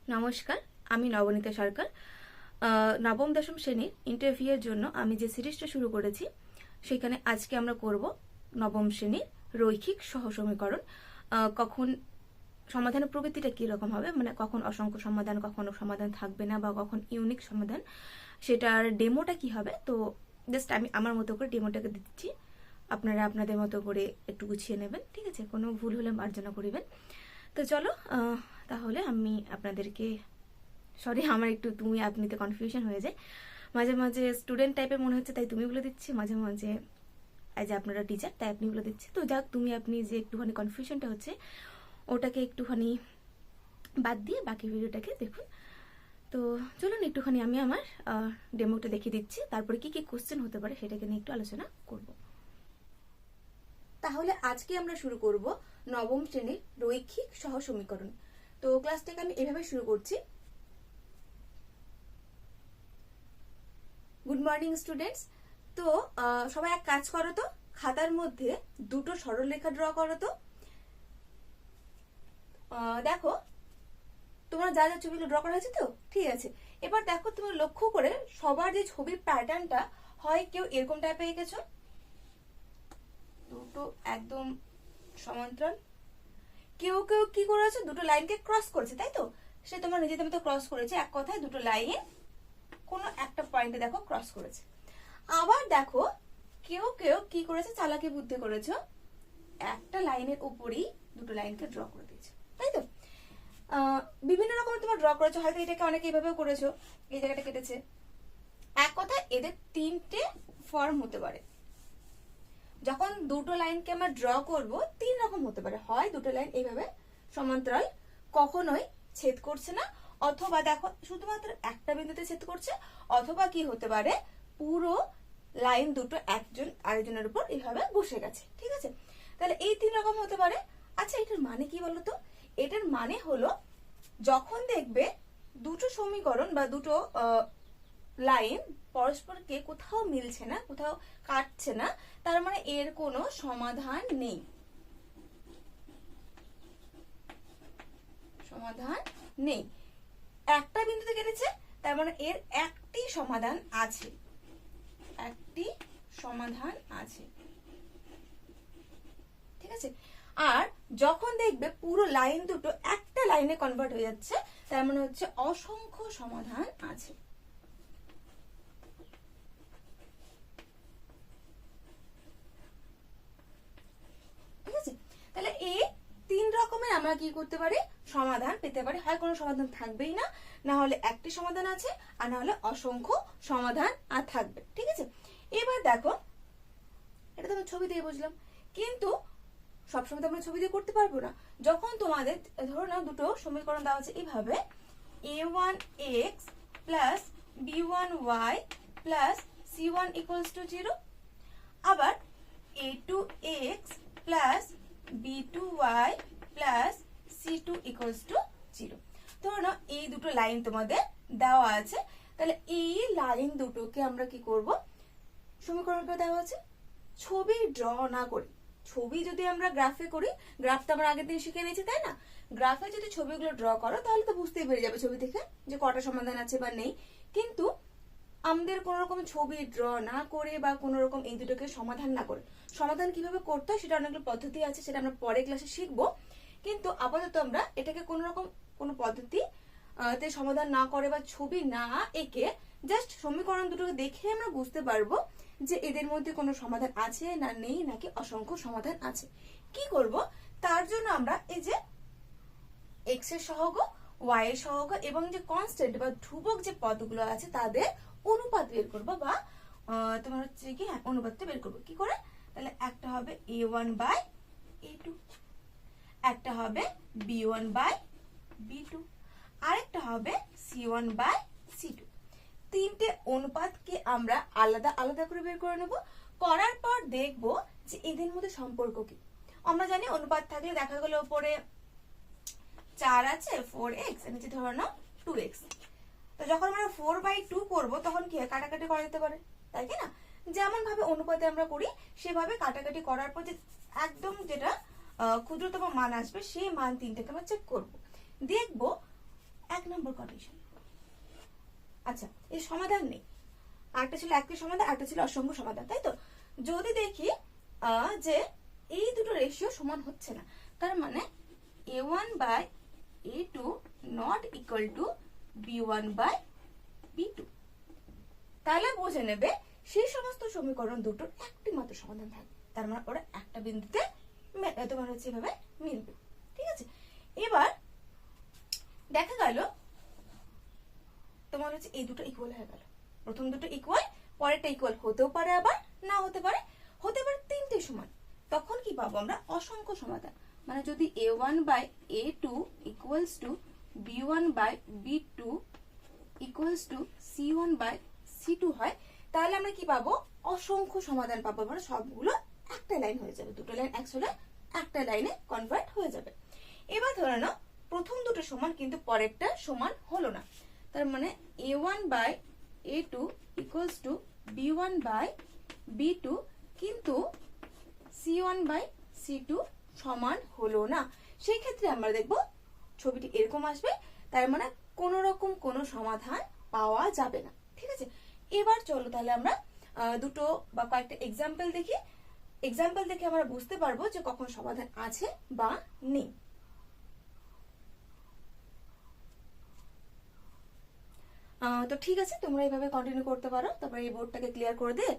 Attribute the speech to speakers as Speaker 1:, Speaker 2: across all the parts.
Speaker 1: নমস্কার, আমি নবনীতা সরকার। নবম দশম শ্রেণীর ইন্টারভিউয়ের জন্য আমি যে সিরিজটা শুরু করেছি সেখানে আজকে আমরা করব নবম শ্রেণীর রৈখিক সহসমীকরণ। কখন সমাধানের প্রকৃতিটা কীরকম হবে, মানে কখন অসংখ্য সমাধান, কখনো সমাধান থাকবে না, বা কখন ইউনিক সমাধান, সেটার ডেমোটা কি হবে। তো জাস্ট আমি আমার মতো করে ডেমোটাকে দিচ্ছি, আপনারা আপনাদের মতো করে একটু গুছিয়ে নেবেন, ঠিক আছে? কোনো ভুল হলে মার্জনা করিবেন। তো চলো, তাহলে আমি আপনাদেরকে, সরি আমার একটু তুমি আপনিতে কনফিউশন হয়ে যায়, মাঝে মাঝে স্টুডেন্ট টাইপের মনে হচ্ছে তাই তুমি বলে দিচ্ছি, মাঝে মাঝে এই যে আপনারা টিচার তাই আপনি বলে দিচ্ছি। তো যাক, তুমি আপনি যে একটুখানি কনফিউশনটা হচ্ছে ওটাকে একটুখানি বাদ দিয়ে বাকি ভিডিওটাকে দেখুন। তো চলুন একটুখানি আমি আমার ডেমোটা দেখিয়ে দিচ্ছি, তারপরে কি কি কোশ্চেন হতে পারে সেটাকে নিয়ে একটু আলোচনা করব। তাহলে আজকে আমরা শুরু করব নবম শ্রেণীর রৈখিক সহসমীকরণ। তো ক্লাসটাকে আমি এভাবে শুরু করছি। Good morning students. তো সবাই এক কাজ করো তো, খাতার মধ্যে দুটো সরলরেখা ড্র করো তো। দেখো তোমরা যা যা ছবিগুলো ড্র করা হয়েছে তো, ঠিক আছে। এবার দেখো তুমি লক্ষ্য করে সবার যে ছবির প্যাটার্নটা হয়, কেউ এরকম টাইপের এঁকেছো, দুটো একদম সমান্তরাল, কেউ কেউ কি করেছে দুটো লাইনকে ক্রস করেছে, তাই তো? সে তোমার নিজেদের মতো ক্রস করেছে, এক কথায় দুটো লাইন কোনো একটা পয়েন্টে দেখো ক্রস করেছে। আবার দেখো কেউ কেউ কি করেছে, চালাকি বুদ্ধি করেছো, একটা লাইনের উপরই দুটো লাইনকে ড্র করে দিয়েছো, তাই তো? বিভিন্ন রকমের তোমার ড্র করেছো, হয়তো এটাকে অনেকে এইভাবেও করেছো, এই জায়গাটা কেটেছে। এক কথায় এদের তিনটে ফর্ম হতে পারে। যখন দুটো লাইনকে আমরা ড্র করব তিন রকম হতে পারে, হয় দুটো লাইন এইভাবে সমান্তরাল কখনোই ছেদ করছে না, অথবা দেখো শুধুমাত্র একটা বিন্দুতে ছেদ করছে, অথবা কি হতে পারে পুরো লাইন দুটো একজন আরেকজনের উপর এইভাবে বসে গেছে, ঠিক আছে? তাহলে এই তিন রকম হতে পারে। আচ্ছা, এটার মানে কি বলতো? এটার মানে হলো যখন দেখবে দুটো সমীকরণ বা দুটো লাইন পরস্পরকে কোথাও মিলছে না, কোথাও কাটছে না, তার মানে এর কোনো সমাধান নেই, সমাধান নেই। একটা বিন্দুতে কেটেছে, তার মানে এর একটি সমাধান আছে, একটি সমাধান আছে, ঠিক আছে? আর যখন দেখবে পুরো লাইন দুটো একটা লাইনে কনভার্ট হয়ে যাচ্ছে, তার মানে হচ্ছে অসংখ্য সমাধান আছে। ঠিক আছে? তাহলে এই তিন রকমের আমরা কি করতে পারি, সমাধান পেতে পারি। হয় কোনো সমাধান থাকবেই না, না হলে একটি সমাধান আছে, আর না হলে অসংখ্য সমাধান আর থাকবে, ঠিক আছে? এবার দেখো, এটা তো আমি ছবি দিয়ে বুঝলাম, কিন্তু সবসময় তো আমরা ছবি দিয়ে করতে পারবো না। যখন তোমাদের ধরো না দুটো সমীকরণ দেওয়া আছে এইভাবে, a1x plus b1y plus c1 equals to 0, আবার a2x plus b2y plus c2 equals to 0। ধরো না এই দুটো লাইন তোমাদের দেওয়া আছে, তাহলে এই লাইন দুটোকে আমরা কি করব, সমীকরণটা দেওয়া আছে, ছবি ড্র না করি। ছবি যদি আমরা গ্রাফে করি, গ্রাফ তো আমরা আগের দিন শিখে নিয়েছি, তাই না? গ্রাফে যদি ছবিগুলো ড্র করো তাহলে তো বুঝতেই পেরে যাবে ছবি থেকে যে কটা সমাধান আছে বা নেই। কিন্তু আমাদের কোন রকম ছবি ড্র না করে বা কোন রকম এই দুটোকে সমাধান না করে সমাধান কিভাবে করতে হয় সেটা অনেকগুলো পদ্ধতি আছে, সেটা আমরা পরে ক্লাসে শিখবো। কিন্তু আপাতত আমরা এটাকে কোন রকম কোনো পদ্ধতি তে সমাধান না করে বা ছবি না এঁকে জাস্ট সমীকরণ দুটোকে দেখে আমরা বুঝতে পারবো যে এদের মধ্যে কোনো সমাধান আছে না নেই, নাকি অসংখ্য সমাধান আছে। কি করব, তার জন্য আমরা এই যে এক্স এর সহগ, ওয়াই এর সহগ এবং যে কনস্ট্যান্ট বা ধ্রুবক যে পদগুলো আছে তাদের অনুপাত বের করবো, বা তোমার হচ্ছে কি অনুপাতটা বের করবো। কি করে? তাহলে একটা হবে a1 বাই a2, একটা হবে b1 বাই b2, আরেকটা হবে c1 বাই c2। তিনটে অনুপাতকে আমরা আলাদা আলাদা করে বের করে নেব। করার পর দেখব যে এদের মধ্যে সম্পর্ক কি। আমরা জানি অনুপাত থাকলে দেখা গেল উপরে 4 আছে, 4x, নিচে ধরো না 2x। তো যখন আমরা 4/2 করব তখন কি কাটাকাটি করা যেতে পারে, তাই কি না? যেমন ভাবে অনুপাতে আমরা করি সেভাবে কাটাকাটি করার পর যে একদম যেটা ক্ষুদ্রতম মান আসবে সেই মান তিনটাকে আমরা চেক করব। দেখব 1 নম্বর কন্ডিশন। আচ্ছা, এই সমাধান নেই, আরেকটা ছিল একটি সমাধান, আরেকটা ছিল অসংখ্য সমাধান, তাই তো? যদি দেখি যে এই দুটো রেশিও সমান হচ্ছে না, তার মানে a1 by a2 not equal to b1 by b2, তাহলে বুঝে নেবে সেই সমস্ত সমীকরণ দুটোর একটি মাত্র সমাধান থাকবে, তার মানে ওরা একটা বিন্দুতে তোমার হচ্ছে এভাবে মিলবে। ঠিক আছে, এবার দেখা গেল তোমার হচ্ছে এই দুটো ইকুয়াল হয়ে গেল, প্রথম দুটো ইকুয়াল, পরেরটা ইকুয়াল হতেও পারে আবার না হতে পারে, হতে পারে তিনটে সমান, তখন কি পাবো আমরা? অসংখ্য সমাধান। মানে যদি a1 by a2 equals to b1 by b2 equals to c1 by c2 হয়, তাহলে আমরা কি পাবো? অসংখ্য সমাধান পাবো, মানে সবগুলো একটা লাইন হয়ে যাবে, দুটো লাইন একসাথে একটা লাইনে কনভার্ট হয়ে যাবে। এবার ধরে নাও প্রথম দুটো সমান কিন্তু পরেরটা সমান হলো না, তার মানে a1 by a2 equals to b1 by b2, কিন্তু c1 বাই c2 সমান হলো না। সেই ক্ষেত্রে আমরা দেখব ছবিটি এরকম আসবে, তার মানে কোন রকম কোনো সমাধান পাওয়া যাবে না। ঠিক আছে, এবার চলো তাহলে আমরা দুটো বা কয়েকটা এক্সাম্পল দেখি, এক্সাম্পল দেখে আমরা বুঝতে পারবো যে কখন সমাধান আছে বা নেই। তো ঠিক আছে, তোমরা এইভাবে কন্টিনিউ করতে পারো। তারপরে এই বোর্ডটাকে ক্লিয়ার করে দিয়ে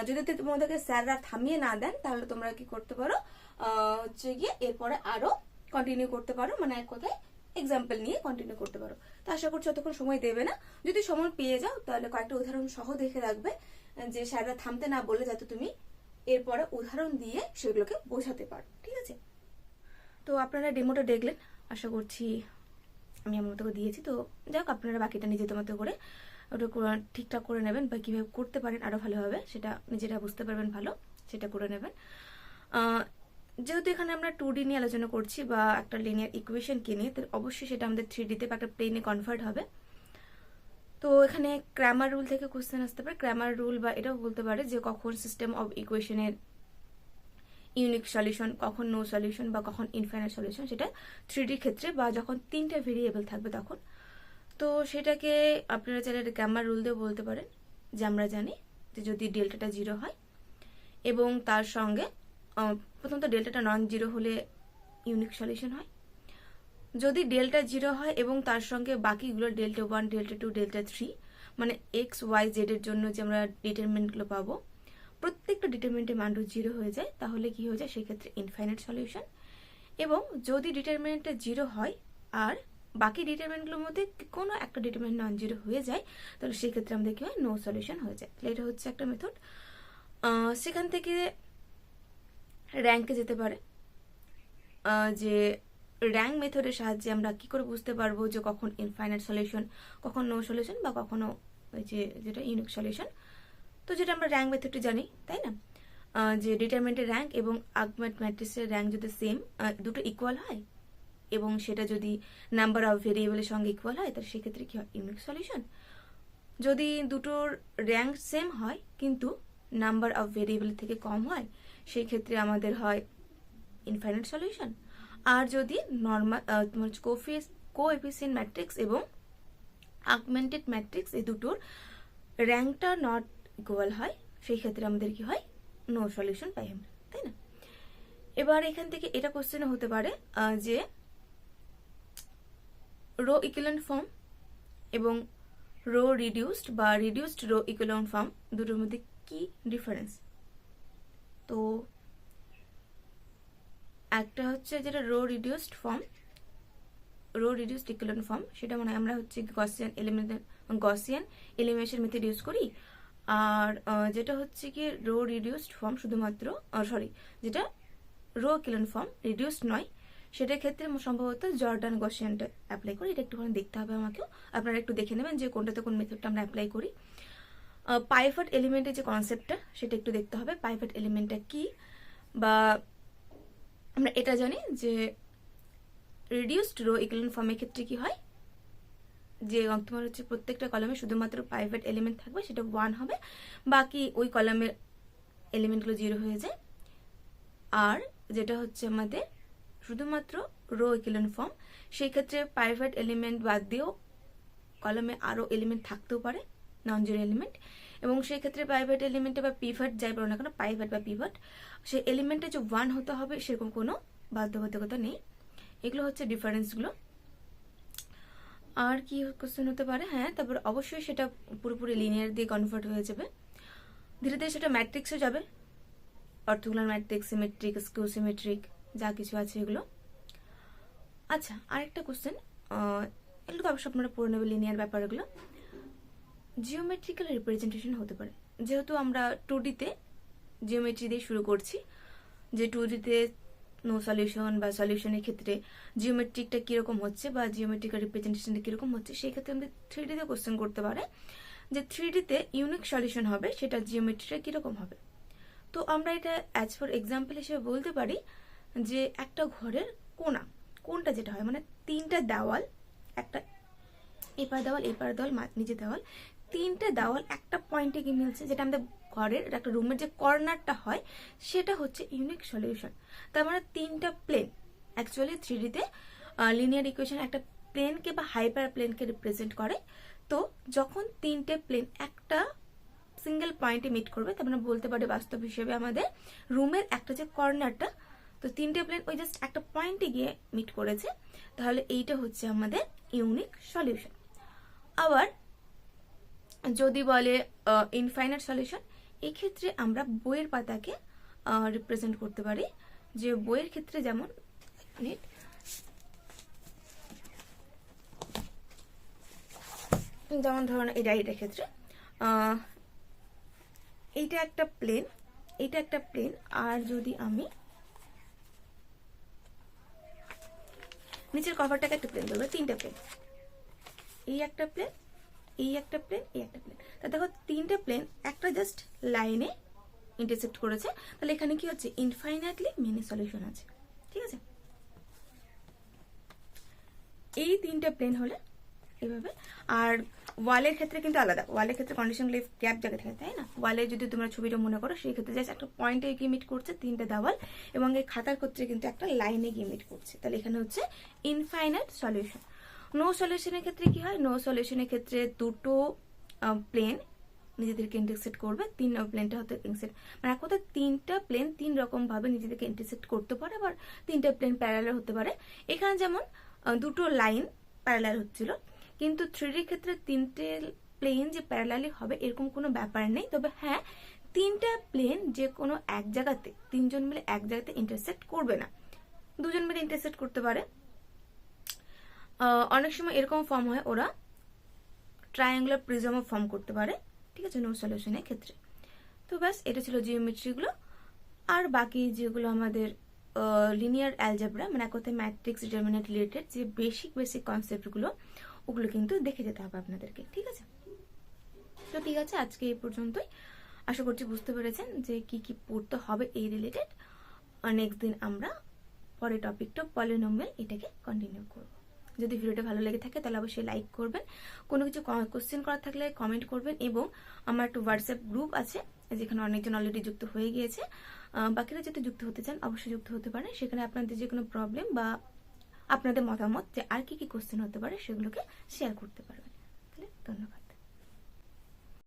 Speaker 1: যদি তোমাদেরকে স্যাররা থামিয়ে না দেন, তাহলে তোমরা কি করতে পারো, হচ্ছে গিয়ে এরপরে আরো কন্টিনিউ করতে পারো, মানে এক কথায় এক্সাম্পল নিয়ে কন্টিনিউ করতে পারো। তো আশা করছি অতক্ষণ সময় দেবে না, যদি সময় পেয়ে যাও তাহলে কয়েকটা উদাহরণ সহ দেখে রাখবে, যে স্যাররা থামতে না বলে যাতে তুমি এরপরে উদাহরণ দিয়ে সেগুলোকে বোঝাতে পারো। ঠিক আছে, তো আপনারা ডেমোটা দেখলেন, আশা করছি আমি আমার মতো করে দিয়েছি। তো যাক, আপনারা বাকিটা নিজেদের মতো করে ওটা ঠিকঠাক করে নেবেন, বা কীভাবে করতে পারেন আরও ভালোভাবে সেটা নিজেরা বুঝতে পারবেন ভালো, সেটা করে নেবেন। যেহেতু এখানে আমরা 2D নিয়ে আলোচনা করছি বা একটা লিনিয়ার ইকুয়েশনকে নিয়ে, তো অবশ্যই সেটা আমাদের 3Dতে বা একটা প্লেনে কনভার্ট হবে। তো এখানে ক্র্যামার রুল থেকে কোশ্চেন আসতে পারে, ক্র্যামার রুল বা এটাও বলতে পারে যে কখন সিস্টেম অফ ইকুয়েশনের ইউনিক সলিউশন, কখন নো সলিউশন বা কখন ইনফাইনাইট সলিউশন, সেটা 3D ক্ষেত্রে বা যখন তিনটা ভেরিয়েবল থাকবে তখন। তো সেটাকে আপনারা চাইলে ক্র্যামার রুল দিয়েও বলতে পারেন, যে আমরা জানি যে যদি ডেল্টাটা 0 হয় এবং তার সঙ্গে প্রথমত ডেল্টাটা নন জিরো হলে ইউনিক সলিউশন হয়, যদি ডেল্টা 0 হয় এবং তার সঙ্গে বাকিগুলো ডেল্টা 1, ডেল্টা 2, ডেল্টা 3, মানে এক্স ওয়াই জেড এর জন্য যে আমরা ডিটারমিনেন্টগুলো পাবো, প্রত্যেকটা ডিটারমিনেন্টের মান 0 হয়ে যায়, তাহলে কি হয়ে যায়? সেক্ষেত্রে ইনফাইনাইট সলিউশন। এবং যদি ডিটারমিনেন্টটা 0 হয় আর বাকি ডিটারমিনেন্টগুলোর মধ্যে কোনো একটা ডিটারমিনেন্ট নন জিরো হয়ে যায়, তাহলে সেক্ষেত্রে আমাদের কি হয়? নো সলিউশন হয়ে যায়। এটা হচ্ছে একটা মেথড। সেখান থেকে র্যাঙ্কে যেতে পারে, যে র্যাঙ্ক মেথডের সাহায্যে আমরা কি করে বুঝতে পারবো যে কখন ইনফাইনাইট সলিউশন, কখন নো সলিউশন বা কখনো ওই যেটা ইউনিক সলিউশন। তো যেটা আমরা র্যাঙ্ক মেথডটি জানি, তাই না, যে ডিটারমিনেন্টের র্যাঙ্ক এবং আর্গুমেন্ট ম্যাট্রিক্সের র্যাঙ্ক যদি সেম, দুটো ইকুয়াল হয় এবং সেটা যদি নাম্বার অফ ভেরিয়েবলের সঙ্গে ইকুয়াল হয়, তাহলে সেক্ষেত্রে কি হয়? Unique solution. যদি দুটোর র্যাঙ্ক সেম হয় কিন্তু নাম্বার অফ ভেরিয়েবল থেকে কম হয়, সেই ক্ষেত্রে আমাদের হয় ইনফাইনাইট সলিউশন। আর যদি নর্মাল কোএফিসিয়েন্ট ম্যাট্রিক্স এবং আগমেন্টেড ম্যাট্রিক্স এই দুটোর র্যাঙ্কটা নট ইকুয়াল হয়, সেই ক্ষেত্রে আমাদের কি হয়? নো সলিউশন পাই আমরা, তাই না? এবার এখান থেকে এটা কোশ্চেন হতে পারে যে রো ইকুইভ্যালেন্ট ফর্ম এবং রো রিডিউসড বা রিডিউসড রো ইকুইভ্যালেন্ট ফর্ম দুটোর মধ্যে কি ডিফারেন্স। তো একটা হচ্ছে যেটা row reduced form, row reduced equivalent form, সেটা মানে আমরা হচ্ছে গসিয়ান এলিমিনেশন মেথড ইউজ করি। আর যেটা হচ্ছে কি রো রিডিউসড ফর্ম শুধুমাত্র যেটা রো ইকুইভ্যালেন্ট ফর্ম রিডিউসড নয়, সেটার ক্ষেত্রে সম্ভবত জর্ডান গসিয়ানটা অ্যাপ্লাই করি। এটা একটুখানি দেখতে হবে আমাকেও, আপনারা একটু দেখে নেবেন যে কোনটাতে কোন মেথডটা আমরা অ্যাপ্লাই করি। পাইভট এলিমেন্টের যে কনসেপ্টটা সেটা একটু দেখতে হবে, পাইভট এলিমেন্টটা কি, বা আমরা এটা জানি যে রিডিউসড রো ইকুইভ্যালেন্ট ফর্মের ক্ষেত্রে কি হয়, যে তোমার হচ্ছে প্রত্যেকটা কলামে শুধুমাত্র পাইভট এলিমেন্ট থাকবে, সেটা 1 হবে, বাকি ওই কলামের এলিমেন্টগুলো 0 হয়ে যায়। আর যেটা হচ্ছে আমাদের শুধুমাত্র রো ইকুইভ্যালেন্ট ফর্ম, সেই ক্ষেত্রে পাইভট এলিমেন্ট বাদ দিয়েও কলামে আরও এলিমেন্ট থাকতেও পারে, নন জিরো এলিমেন্ট, এবং সেই ক্ষেত্রে প্রাইভেট এলিমেন্টে বা পিভট যাই বলো না কেন, প্রাইভেট বা পিভট, সেই এলিমেন্টে যে 1 হতে হবে সেরকম কোনো বাধ্যবাধকতা নেই। এগুলো হচ্ছে ডিফারেন্সগুলো। আর কি কোশ্চেন হতে পারে, হ্যাঁ তারপর অবশ্যই সেটা পুরোপুরি লিনিয়ার দিয়ে কনভার্ট হয়ে যাবে, ধীরে ধীরে সেটা ম্যাট্রিক্সে যাবে, orthogonal matrix, symmetric, skew symmetric, যা কিছু আছে এগুলো। আচ্ছা, আরেকটা কোশ্চেন, এগুলো তো অবশ্যই আপনারা পড়ে নেবে, লিনিয়ার ব্যাপারগুলো। জিওমেট্রিক্যাল রিপ্রেজেন্টেশন হতে পারে, যেহেতু আমরা 2Dতে জিওমেট্রি দিয়ে শুরু করছি, যে 2Dতে নো সলিউশন বা সলিউশনের ক্ষেত্রে জিওমেট্রিকটা কিরকম হচ্ছে বা জিওমেট্রিক্যাল রিপ্রেজেন্টেশনটা কিরকম হচ্ছে, সেই ক্ষেত্রে আমাদের 3Dতে কোশ্চেন করতে পারে যে 3Dতে ইউনিক সলিউশন হবে, সেটা জিওমেট্রিটা কিরকম হবে। তো আমরা এটা অ্যাজ ফর এক্সাম্পল হিসেবে বলতে পারি যে একটা ঘরের কোনটা যেটা হয়, মানে 3টা দেওয়াল, একটা এপার দেওয়াল, এপার দেওয়াল, নিচে দেওয়াল, 3টে দেওয়াল একটা পয়েন্টে গিয়ে মিলছে, যেটা আমাদের ঘরের একটা রুমের যে কর্নারটা হয় সেটা হচ্ছে ইউনিক সলিউশন। তার মানে 3টা প্লেন, অ্যাকচুয়ালি 3Dতে লিনিয়ার ইকুয়েশন একটা প্লেনকে বা হাইপার প্লেনকে রিপ্রেজেন্ট করে। তো যখন 3টে প্লেন একটা সিঙ্গেল পয়েন্টে মিট করবে, তার মানে বলতে পারে বাস্তব হিসেবে আমাদের রুমের একটা যে কর্নারটা, তো 3টে প্লেন ওই জাস্ট একটা পয়েন্টে গিয়ে মিট করেছে, তাহলে এইটা হচ্ছে আমাদের ইউনিক সলিউশন। আবার যদি বলে ইনফাইনাইট সলিউশন, এই ক্ষেত্রে আমরা বইয়ের পাতাকে রিপ্রেজেন্ট করতে পারি, যে বইয়ের ক্ষেত্রে যেমন ধরুন এই ডায়েরিটার ক্ষেত্রে এইটা একটা প্লেন, এটা একটা প্লেন, আর যদি আমি নিচের কভারটাকে একটা প্লেন ধরবো, 3টা প্লেন, এই একটা প্লেন, এই একটা প্লেন, এই একটা প্লেন, তা দেখো 3টে প্লেন একটা জাস্ট লাইনে ইন্টারসেক্ট করেছে, তাহলে এখানে কি হচ্ছে, ইনফাইনাইটলি মেনি সলিউশন আছে। ঠিক আছে, এই 3টে প্লেন হলে এইভাবে। আর ওয়ালের ক্ষেত্রে কিন্তু আলাদা, ওয়ালের ক্ষেত্রে কন্ডিশনগুলো গ্যাপ জায়গা থাকে, তাই না? ওয়ালে যদি তোমরা ছবিটা মনে করো, সেই ক্ষেত্রে জাস্ট একটা পয়েন্টে গিয়ে মিট করছে 3টে দেওয়াল, এবং এই খাতার ক্ষেত্রে কিন্তু একটা লাইনে গিয়ে মিট করছে, তাহলে এখানে হচ্ছে ইনফাইনাইট সলিউশন। নো সলিউশনের ক্ষেত্রে কি হয়, নো সলিউশনের ক্ষেত্রে দুটো প্লেন নিজেদেরকে ইন্টারসেক্ট করবে, 3 প্লেনটা হতে ইন্টারসেক্ট, মানে এক কথা 3টা প্লেন 3 রকম ভাবে নিজেদেরকে ইন্টারসেক্ট করতে পারে, আবার 3টে প্লেন প্যারালাল হতে পারে। এখানে যেমন দুটো লাইন প্যারালাল হচ্ছিল, কিন্তু 3D ক্ষেত্রে 3টে প্লেন যে প্যারালালি হবে এরকম কোনো ব্যাপার নেই। তবে হ্যাঁ, 3টা প্লেন যে কোনো এক জায়গাতে 3জন মিলে এক জায়গাতে ইন্টারসেক্ট করবে না, 2জন মিলে ইন্টারসেক্ট করতে পারে। অনেক সময় এরকম ফর্ম হয়, ওরা ট্রায়াঙ্গুলার প্রিজমও ফর্ম করতে পারে। ঠিক আছে, নো সলিউশনের ক্ষেত্রে। তো ব্যাস, এটা ছিল জিওমেট্রিগুলো। আর বাকি যেগুলো আমাদের লিনিয়ার অ্যালজেব্রা, মানে কোথায় ম্যাট্রিক্স ডিটারমিনেন্ট রিলেটেড যে বেসিক কনসেপ্টগুলো, ওগুলো কিন্তু দেখে যেতে হবে আপনাদেরকে। ঠিক আছে, তো ঠিক আছে, আজকে এই পর্যন্তই। আশা করছি বুঝতে পেরেছেন যে কি কি পড়তে হবে এই রিলেটেড। নেক্সট দিন আমরা পরের টপিকটা পলিনোমিয়াল, এটাকে কন্টিনিউ করব। যদি ভিডিওটা ভালো লেগে থাকে তাহলে অবশ্যই লাইক করবেন, কোনো কিছু কোশ্চেন করার থাকলে কমেন্ট করবেন, এবং আমার একটা হোয়াটসঅ্যাপ গ্রুপ আছে যেখানে অনেকজন অলরেডি যুক্ত হয়ে গিয়েছে। বাকিরা যদি যুক্ত হতে চান অবশ্যই যুক্ত হতে পারেন। সেখানে আপনাদের যে কোনো প্রবলেম বা আপনাদের মতামত যে আর কি কি কোশ্চেন হতে পারে সেগুলোকে শেয়ার করতে পারবেন। তাহলে ধন্যবাদ।